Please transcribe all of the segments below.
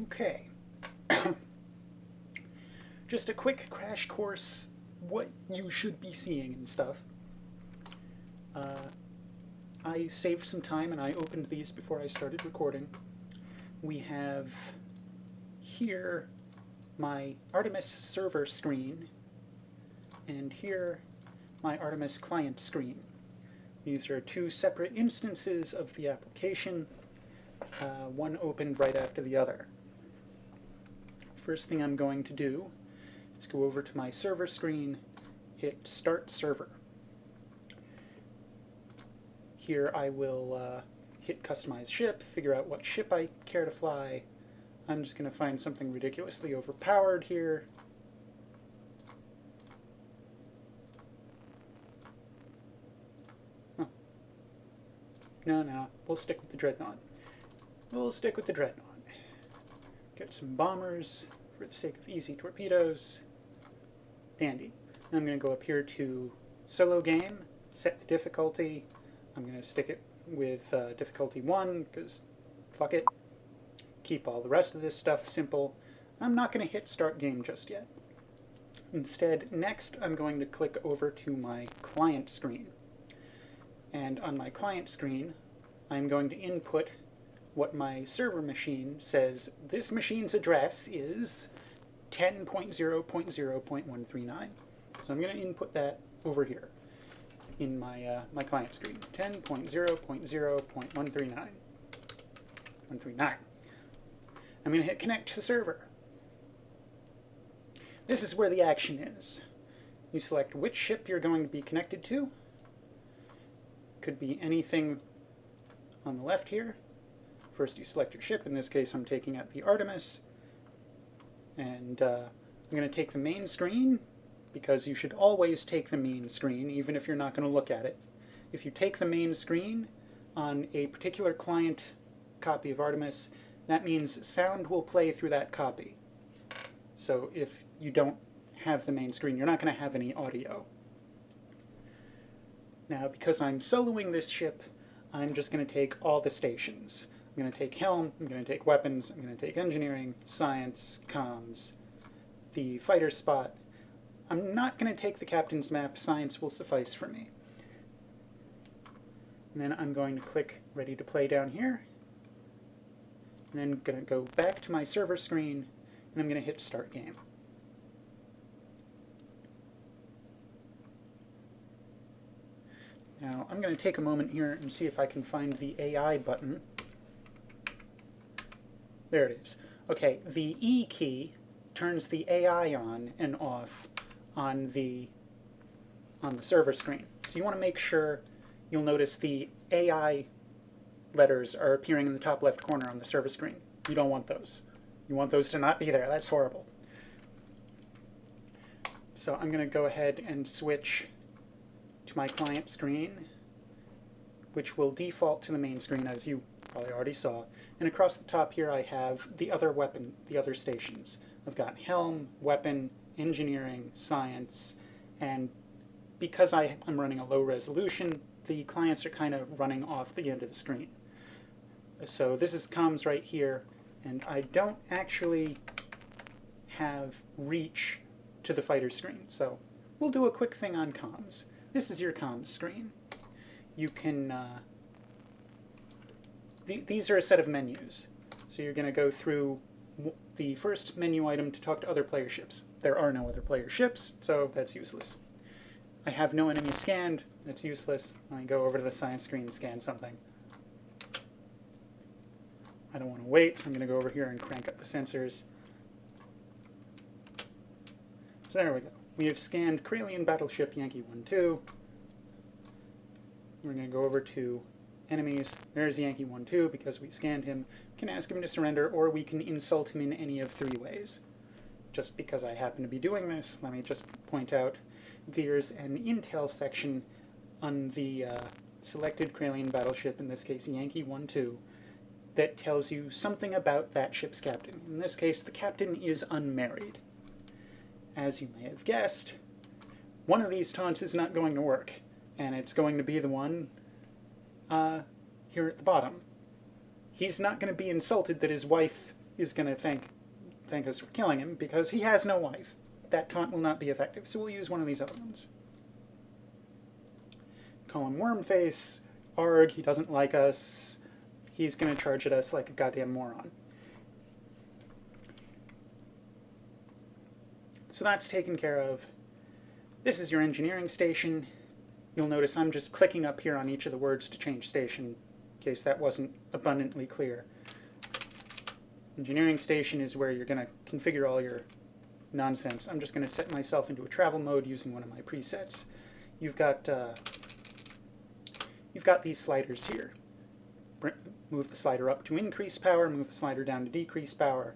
Okay. Just a quick crash course, what you should be seeing and stuff. Uh, I saved some time and I opened these before I started recording. We have here my Artemis server screen, and here my Artemis client screen. These are two separate instances of the application, one opened right after the other. First thing I'm going to do is go over to my server screen, hit Start Server. Here I will hit Customize Ship, figure out what ship I care to fly. I'm just going to find something ridiculously overpowered here. Oh. No, we'll stick with the Dreadnought. Get some bombers for the sake of easy torpedoes. Dandy. I'm going to go up here to Solo Game, set the difficulty. I'm going to stick it with difficulty 1, because fuck it. Keep all the rest of this stuff simple. I'm not going to hit Start Game just yet. Instead, next I'm going to click over to my client screen. And on my client screen, I'm going to input what my server machine says. This machine's address is 10.0.0.139. So I'm going to input that over here in my my client screen. 10.0.0.139. 139. I'm going to hit connect to the server. This is where the action is. You select which ship you're going to be connected to. Could be anything on the left here. First you select your ship. In this case I'm taking out the Artemis. And I'm going to take the main screen, because you should always take the main screen, even if you're not going to look at it. If you take the main screen on a particular client copy of Artemis, that means sound will play through that copy. So if you don't have the main screen, you're not going to have any audio. Now, because I'm soloing this ship, I'm just going to take all the stations. I'm going to take helm, I'm going to take weapons, I'm going to take engineering, science, comms, the fighter spot. I'm not going to take the captain's map. Science will suffice for me. And then I'm going to click Ready to Play down here. And then I'm going to go back to my server screen, and I'm going to hit Start Game. Now, I'm going to take a moment here and see if I can find the AI button. There it is. Okay, the E key turns the AI on and off on the server screen. So you want to make sure, you'll notice the AI letters are appearing in the top left corner on the server screen. You don't want those. You want those to not be there. That's horrible. So I'm going to go ahead and switch to my client screen, which will default to the main screen, as you probably already saw. And across the top here I have the other weapon, the other stations. I've got helm, weapon, engineering, science, and because I'm running a low resolution, the clients are kind of running off the end of the screen. So this is comms right here, and I don't actually have reach to the fighter screen. So we'll do a quick thing on comms. This is your comms screen. You can, these are a set of menus. So you're going to go through the first menu item to talk to other player ships. There are no other player ships, so that's useless. I have no enemy scanned, that's useless. I go over to the science screen and scan something. I don't want to wait, so I'm going to go over here and crank up the sensors. So there we go. We have scanned Kralian battleship Yankee 1-2. We're going to go over to enemies. There's Yankee 1-2 because we scanned him. We can ask him to surrender, or we can insult him in any of 3 ways. Just because I happen to be doing this, let me just point out there's an intel section on the selected Kralian battleship, in this case Yankee 1-2, that tells you something about that ship's captain. In this case, the captain is unmarried. As you may have guessed, one of these taunts is not going to work, and it's going to be the one here at the bottom. He's not going to be insulted that his wife is going to thank us for killing him because he has no wife. That taunt will not be effective, so we'll use one of these other ones. Call him Wormface. Arg, he doesn't like us. He's going to charge at us like a goddamn moron. So that's taken care of. This is your engineering station. You'll notice I'm just clicking up here on each of the words to change station, in case that wasn't abundantly clear. Engineering station is where you're going to configure all your nonsense. I'm just going to set myself into a travel mode using one of my presets. You've got these sliders here. Move the slider up to increase power, move the slider down to decrease power.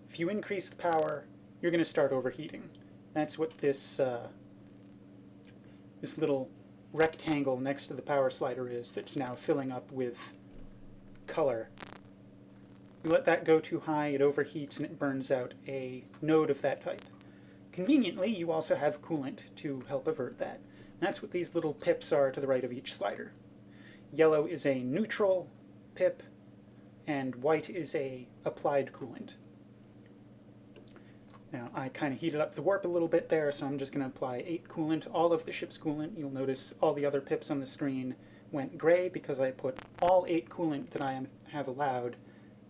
If you increase the power, you're going to start overheating. That's what this little rectangle next to the power slider is that's now filling up with color. You let that go too high, it overheats and it burns out a node of that type. Conveniently, you also have coolant to help avert that. And that's what these little pips are to the right of each slider. Yellow is a neutral pip, and white is a applied coolant. Now, I kind of heated up the warp a little bit there, so I'm just going to apply 8 coolant, all of the ship's coolant. You'll notice all the other pips on the screen went gray because I put all 8 coolant that I have allowed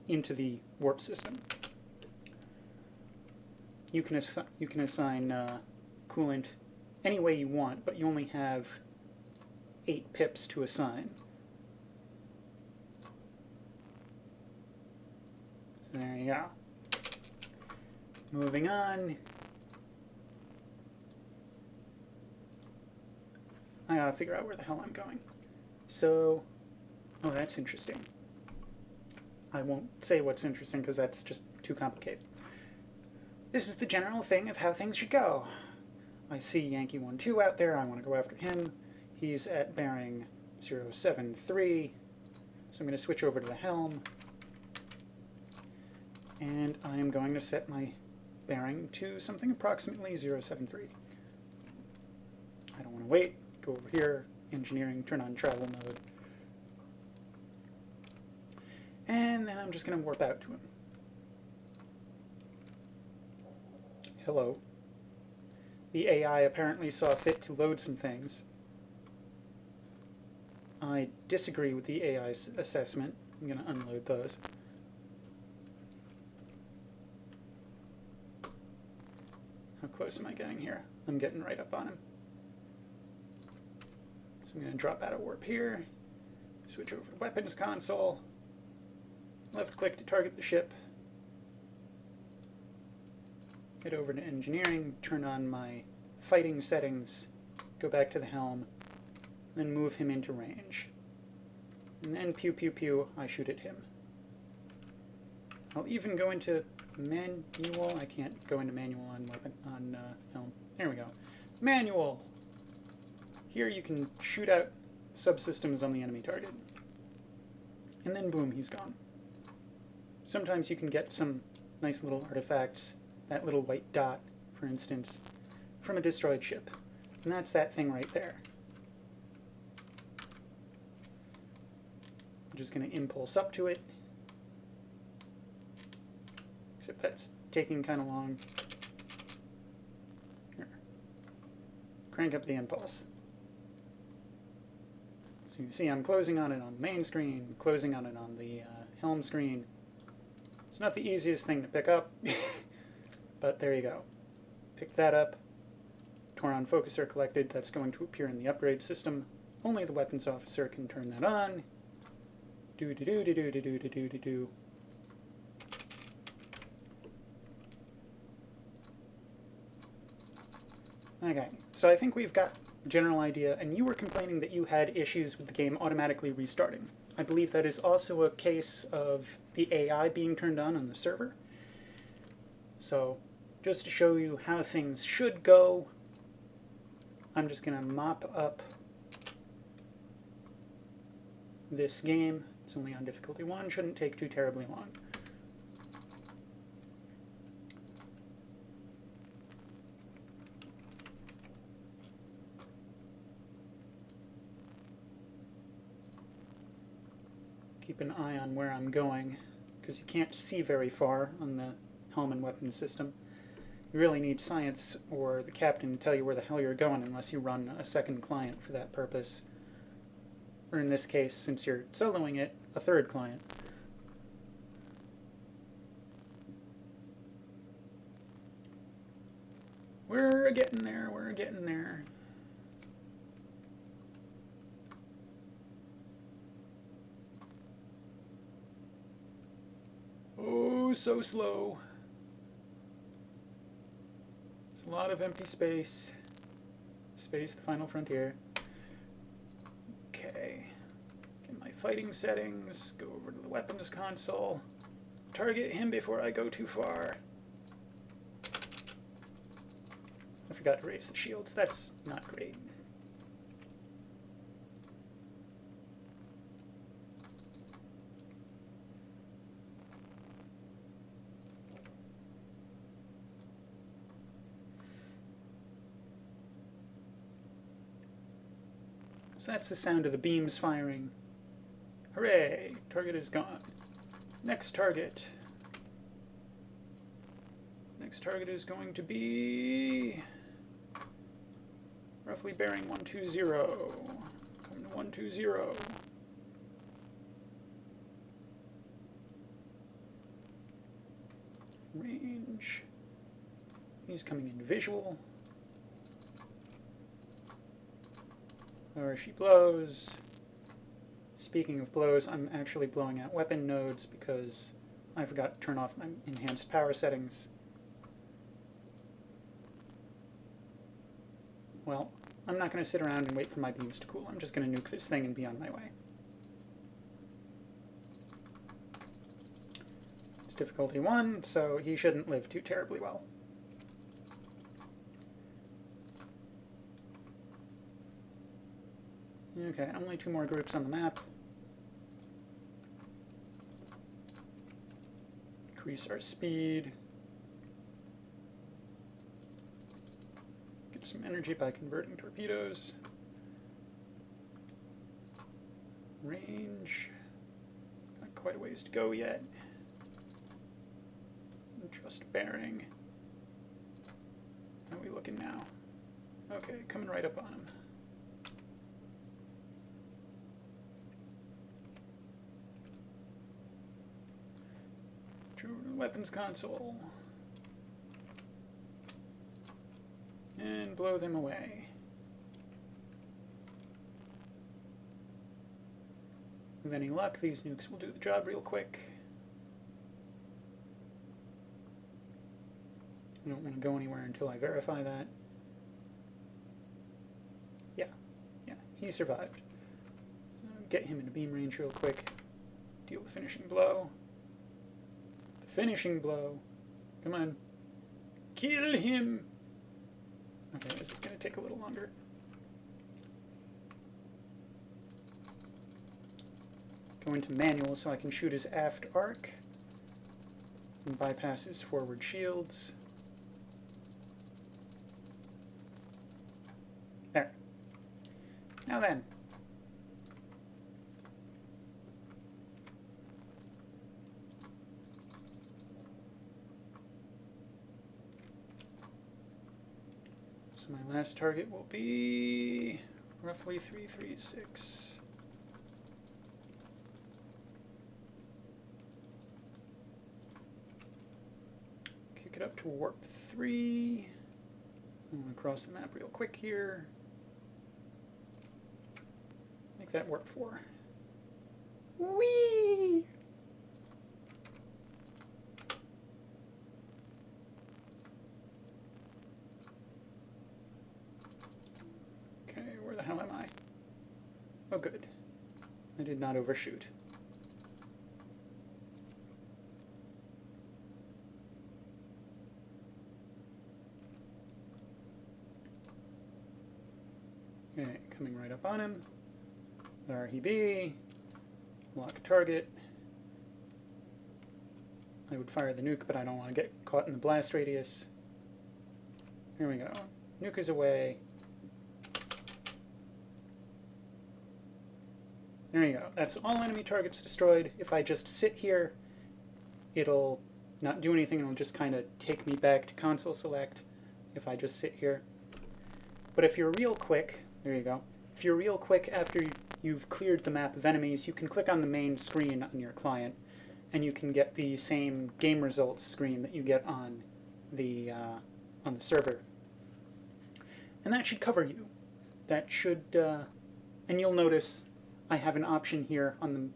into the warp system. You can assign coolant any way you want, but you only have 8 pips to assign. So there you go. Moving on. I gotta figure out where the hell I'm going. So, oh, that's interesting. I won't say what's interesting because that's just too complicated. This is the general thing of how things should go. I see Yankee 1-2 out there. I want to go after him. He's at bearing 073. So I'm going to switch over to the helm. And I am going to set my bearing to something approximately 073. I don't want to wait. Go over here, engineering, turn on travel mode. And then I'm just going to warp out to him. Hello. The AI apparently saw fit to load some things. I disagree with the AI's assessment. I'm going to unload those. How close am I getting here? I'm getting right up on him. So I'm going to drop out of warp here, switch over to weapons console, left click to target the ship, head over to engineering, turn on my fighting settings, go back to the helm, then move him into range. And then pew pew pew, I shoot at him. I'll even go into manual. I can't go into manual on helm. There we go. Manual. Here you can shoot out subsystems on the enemy target. And then boom, he's gone. Sometimes you can get some nice little artifacts, that little white dot, for instance, from a destroyed ship. And that's that thing right there. I'm just going to impulse up to it. Except that's taking kind of long. Here. Crank up the impulse. So you see I'm closing on it on the main screen, closing on it on the helm screen. It's not the easiest thing to pick up, but there you go. Pick that up. Toron focuser collected. That's going to appear in the upgrade system. Only the weapons officer can turn that on. Do-do-do-do-do-do-do-do-do-do. Okay, so I think we've got a general idea, and you were complaining that you had issues with the game automatically restarting. I believe that is also a case of the AI being turned on the server. So, just to show you how things should go, I'm just going to mop up this game. It's only on difficulty 1, shouldn't take too terribly long. Keep an eye on where I'm going. because you can't see very far on the helm and weapons system. You really need science or the captain to tell you where the hell you're going unless you run a second client for that purpose. Or in this case, since you're soloing it, a third client. We're getting there, we're getting there. Oh, so slow. There's a lot of empty space. Space, the final frontier. Okay. Get my fighting settings, go over to the weapons console. Target him before I go too far. I forgot to raise the shields. That's not great. So that's the sound of the beams firing. Hooray! Target is gone. Next target. Next target is going to be roughly bearing 120. Coming to 120. Range. He's coming in visual. Or she blows. Speaking of blows, I'm actually blowing out weapon nodes because I forgot to turn off my enhanced power settings. Well, I'm not going to sit around and wait for my beams to cool. I'm just going to nuke this thing and be on my way. It's difficulty 1, so he shouldn't live too terribly well. Okay, only 2 more groups on the map. Increase our speed. Get some energy by converting torpedoes. Range. Got quite a ways to go yet. Just bearing. How are we looking now? Okay, coming right up on him. Weapons console. And blow them away. With any luck, these nukes will do the job real quick. I don't want to go anywhere until I verify that. Yeah, he survived. So get him into beam range real quick. Deal the finishing blow. Finishing blow. Come on. Kill him! Okay, this is going to take a little longer. Go into manual so I can shoot his aft arc. And bypass his forward shields. There. Now then. My last target will be roughly 336. Kick it up to warp 3. I'm going to cross the map real quick here. Make that warp 4. Whee! Where the hell am I? Oh, good. I did not overshoot. Okay, coming right up on him. There he be. Lock target. I would fire the nuke, but I don't want to get caught in the blast radius. Here we go. Nuke is away. There you go. That's all enemy targets destroyed. If I just sit here it'll not do anything. It'll just kind of take me back to console select if I just sit here. But if you're real quick, there you go. If you're real quick after you've cleared the map of enemies, you can click on the main screen on your client, and you can get the same game results screen that you get on the server. And that should cover you. That should, and you'll notice I have an option here on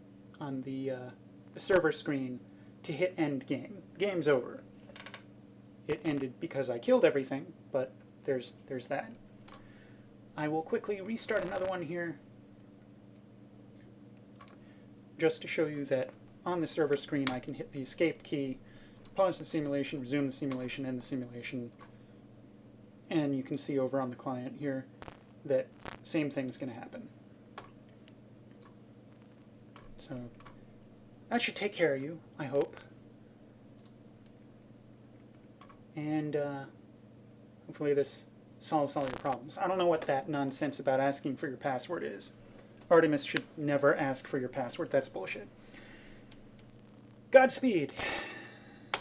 the server screen to hit end game. The game's over. It ended because I killed everything, but there's that. I will quickly restart another one here, just to show you that on the server screen I can hit the escape key, pause the simulation, resume the simulation, end the simulation, and you can see over on the client here that same thing's going to happen. So that should take care of you, I hope. And hopefully this solves all your problems. I don't know what that nonsense about asking for your password is. Artemis should never ask for your password. That's bullshit. Godspeed.